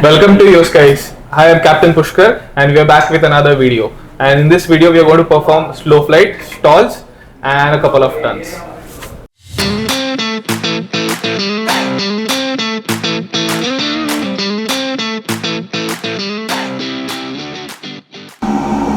Welcome to Your Skies. I am Captain Pushkar and we are back with another video. And in this video we are going to perform slow flight, stalls and a couple of turns.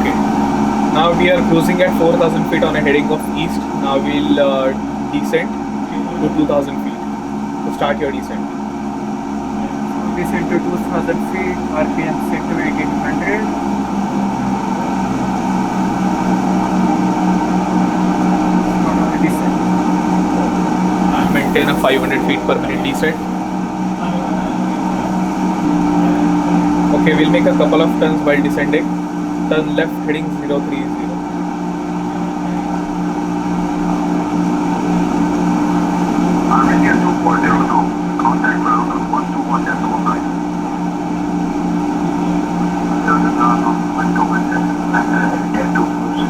Okay. Now we are cruising at 4,000 feet on a heading of east. Now we'll descend to 2,000 feet. So start your descent. Descend to 2000 feet, RPM set to 1800. Descent. Maintain a 500 feet per minute descent. Okay, we'll make a couple of turns while descending. Turn left heading 030. Armenia 2402, contact ground on 121.9. Delta Bravo, 121, get to 2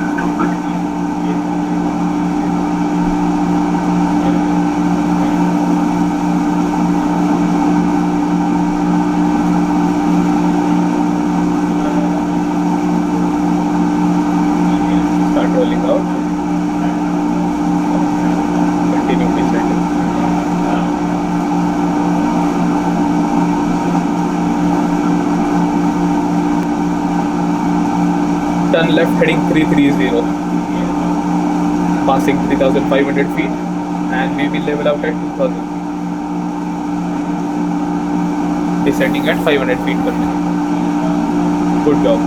Start rolling out. Continue descending. Turn left heading 330, passing 3,500 feet, and we will level out at 2,000 feet. Descending at 500 feet per minute. Good job.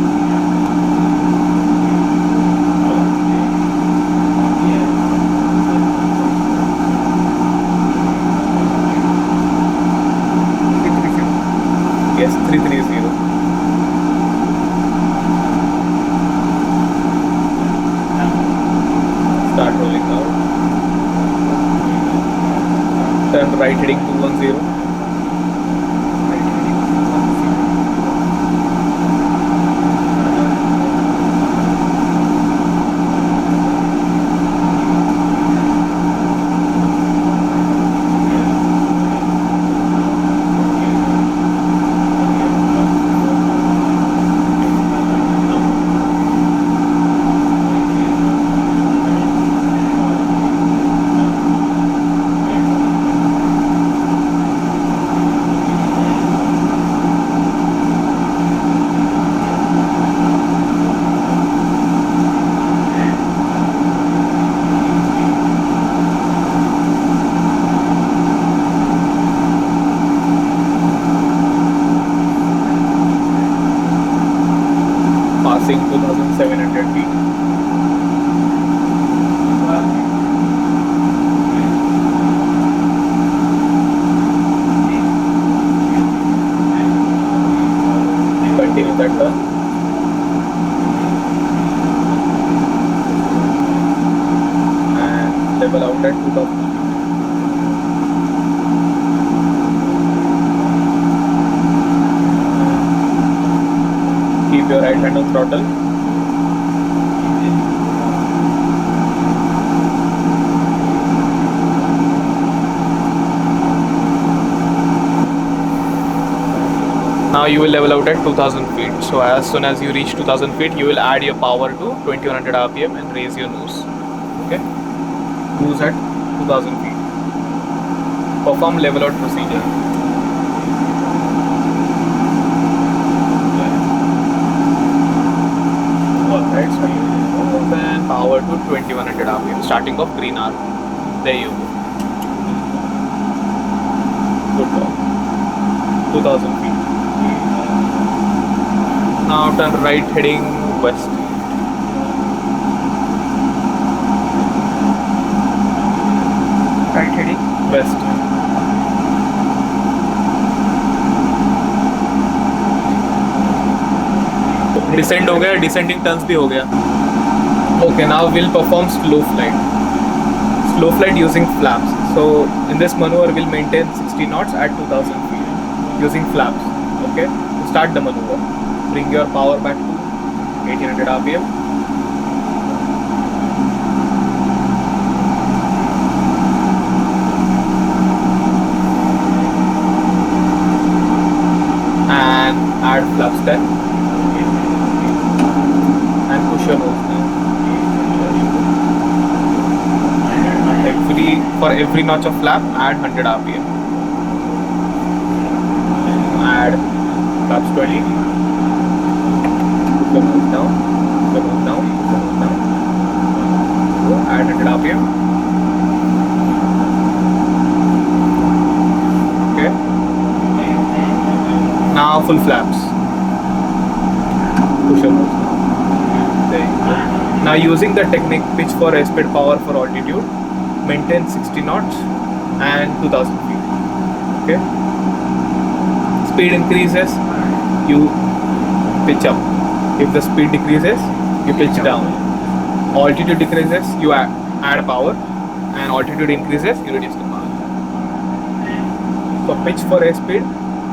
Yes, 330. Start rolling out. Turn right heading 210. Passing 2,700 feet. Continue that turn. And level out at 2,000 feet. Keep your right hand on throttle. Now you will level out at 2,000 feet. So as soon as you reach 2,000 feet, you will add your power to 2100 RPM and raise your nose. Okay? Cruise at 2,000 feet. Perform level out procedure. Alright, so you open power to 2100 RPM, starting of green arc. There you go. Good job. 2,000 feet. Now turn right heading west. Right heading. West. Descend हो गया, descending turns भी हो गया. Okay, now we'll perform slow flight. Slow flight using flaps. So in this maneuver we'll maintain 60 knots at 2,000 feet using flaps. Okay, start the maneuver. Bring your power back to 1800 RPM. flaps 10 and push your nose down. For every notch of flap, add 100 RPM. Add flaps 20. Push your nose down, push your nose down, push your nose down. Add 100 RPM. Okay. Now full flaps. Push your nose down. There you go. Now using the technique pitch for airspeed, power for altitude, maintain 60 knots and 2000 feet. Okay. Speed increases, you pitch up. If the speed decreases, you pitch down. Altitude decreases, you add power, and altitude increases, you reduce the power. So pitch for airspeed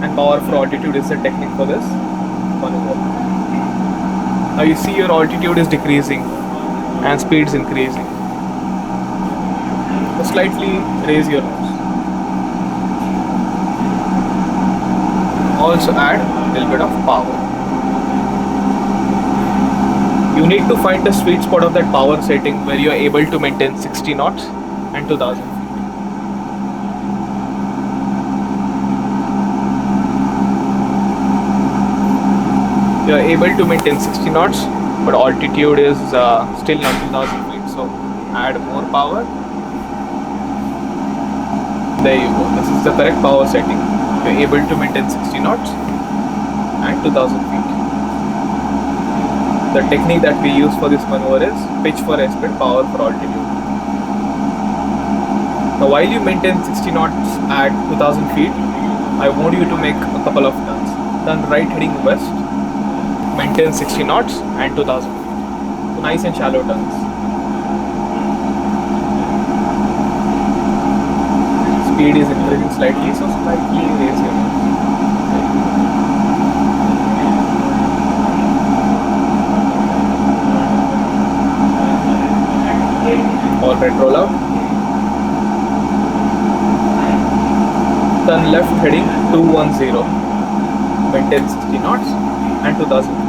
and power for altitude is the technique for this maneuver. Now you see your altitude is decreasing and speed is increasing. So slightly raise your nose. Also add a little bit of power. You need to find the sweet spot of that power setting where you are able to maintain 60 knots and 2000 feet. You are able to maintain 60 knots, but altitude is still not 2000 feet. So add more power. There you go. This is the correct power setting. You are able to maintain 60 knots and 2000 feet. The technique that we use for this maneuver is pitch for airspeed, power for altitude. Now while you maintain 60 knots at 2000 feet, I want you to make a couple of turns. Turn right heading west, maintain 60 knots and 2000 feet. So nice and shallow turns. Speed is increasing slightly, so slightly raise your nose. Alright, roll out. Turn left heading 210. Maintain 60 knots and 2000 feet.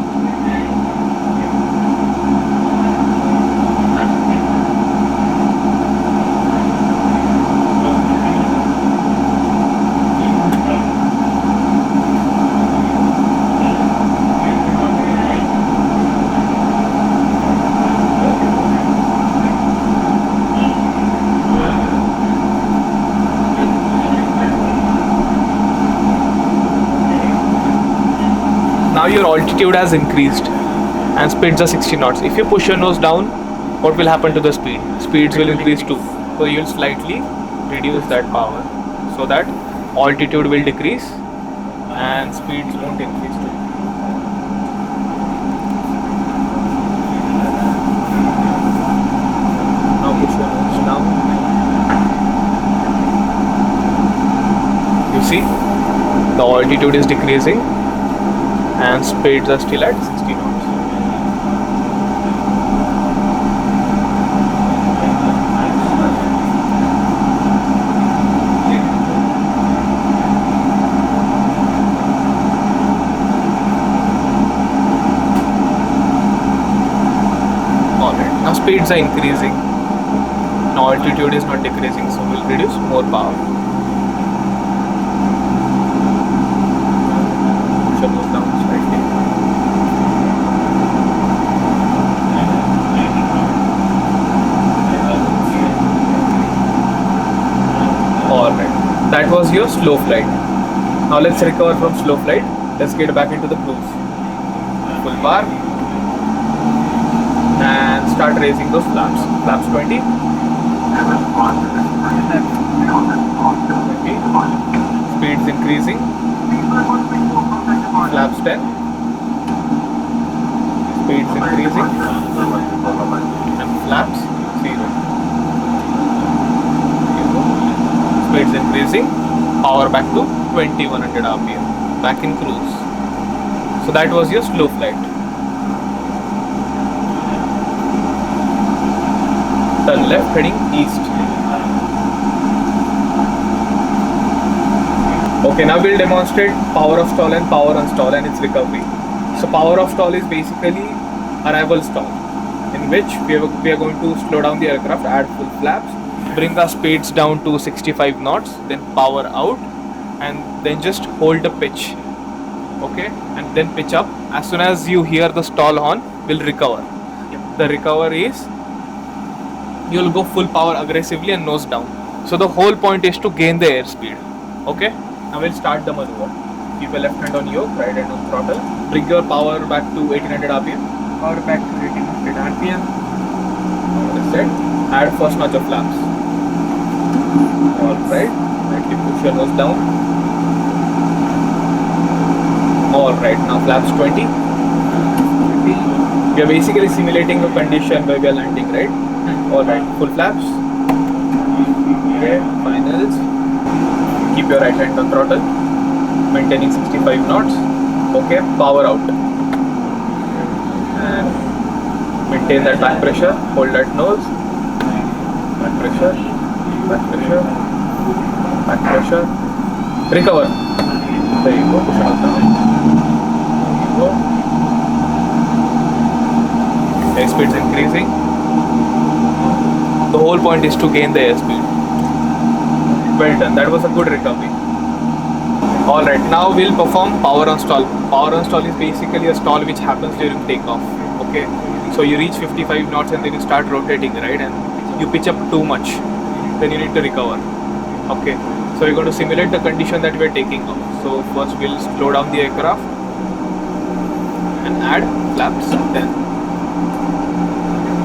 Now your altitude has increased and speeds are 60 knots. If you push your nose down, what will happen to the speed? Speeds will increase too. So you will slightly reduce that power so that altitude will decrease and speeds won't increase too. Now push your nose down. You see, the altitude is decreasing and speeds are still at 60 knots. Alright, now speeds are increasing. Now altitude is not decreasing, so we'll reduce more power. Push your nose down slightly. Alright, that was your slow flight. Now let's recover from slow flight. Let's get back into the cruise. Full bar. And start raising those flaps. Flaps 20. 20. Speeds increasing. Flaps 10. Speeds increasing. And flaps 0. Speeds increasing. Power back to 2100 RPM. Back in cruise. So that was your slow flight. Turn left heading east. Okay, now we'll demonstrate power of stall and power on stall and its recovery. So power of stall is basically arrival stall, in which we are going to slow down the aircraft, add full flaps, bring our speeds down to 65 knots, then power out, and then just hold the pitch. Okay, and then pitch up. As soon as you hear the stall horn, will recover. The recover is you'll go full power aggressively and nose down. So the whole point is to gain the airspeed. Okay, now we'll start the maneuver. Keep your left hand on yoke, right hand on throttle. Bring your power back to 1800 rpm. Power back to 1800 rpm. Set. Add first notch of flaps. Alright. Lightly push your nose down. Alright, now flaps 20. We are basically simulating a condition where we are landing, right? Alright, full flaps. Okay, finals. Keep your right hand on throttle. Maintaining 65 knots. Okay, power out. And maintain that back pressure. Hold that nose. Back pressure. Back pressure. Back pressure. Recover. There you go. Push it out down. There you go. Airspeed is increasing. The whole point is to gain the airspeed. Well done. That was a good recovery. Alright, now we'll perform power on stall. Power on stall is basically a stall which happens during takeoff. Okay, so you reach 55 knots and then you start rotating, right? And you pitch up too much. Then you need to recover. Okay, so we're going to simulate the condition that we're taking off. So first we'll slow down the aircraft and add flaps 10.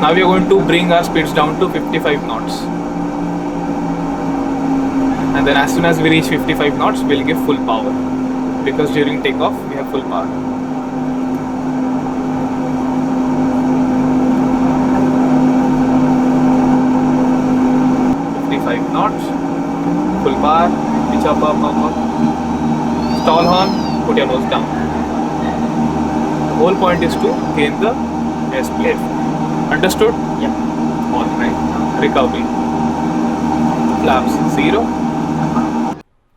Now we are going to bring our speeds down to 55 knots. And then as soon as we reach 55 knots, we'll give full power. Because during takeoff, we have full power. Knots, full power, pitch up. Stall horn, put your nose down. The whole point is to gain the airspeed. Understood? Yeah. Alright. Recovery. Flaps 0.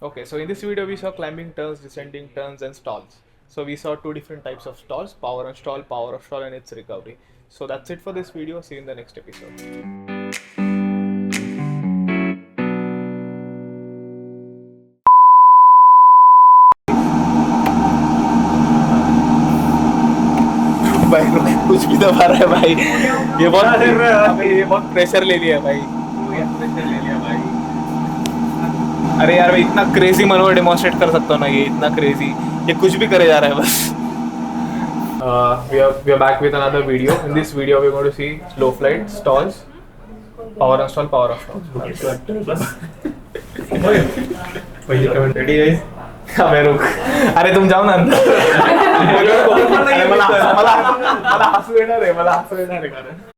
Okay, so in this video we saw climbing turns, descending turns and stalls. So we saw two different types of stalls, power on stall, and its recovery. So that's it for this video. See you in the next episode. भाई कुछ भी दबा रहा है भाई, ये बहुत pressure ले लिया भाई, अरे यार मैं इतना क्रेजी मनोवर डेमोन्स्ट्रेट कर सकता हूँ ना, ये इतना क्रेजी, ये कुछ भी करे जा रहा है बस. We are back with another video. In this video we are going to see slow flight, stalls, power on stall, power off stall. Ready guys? अबे रुक, अरे तुम जाओ ना अंदर. मला हसू येणार आहे.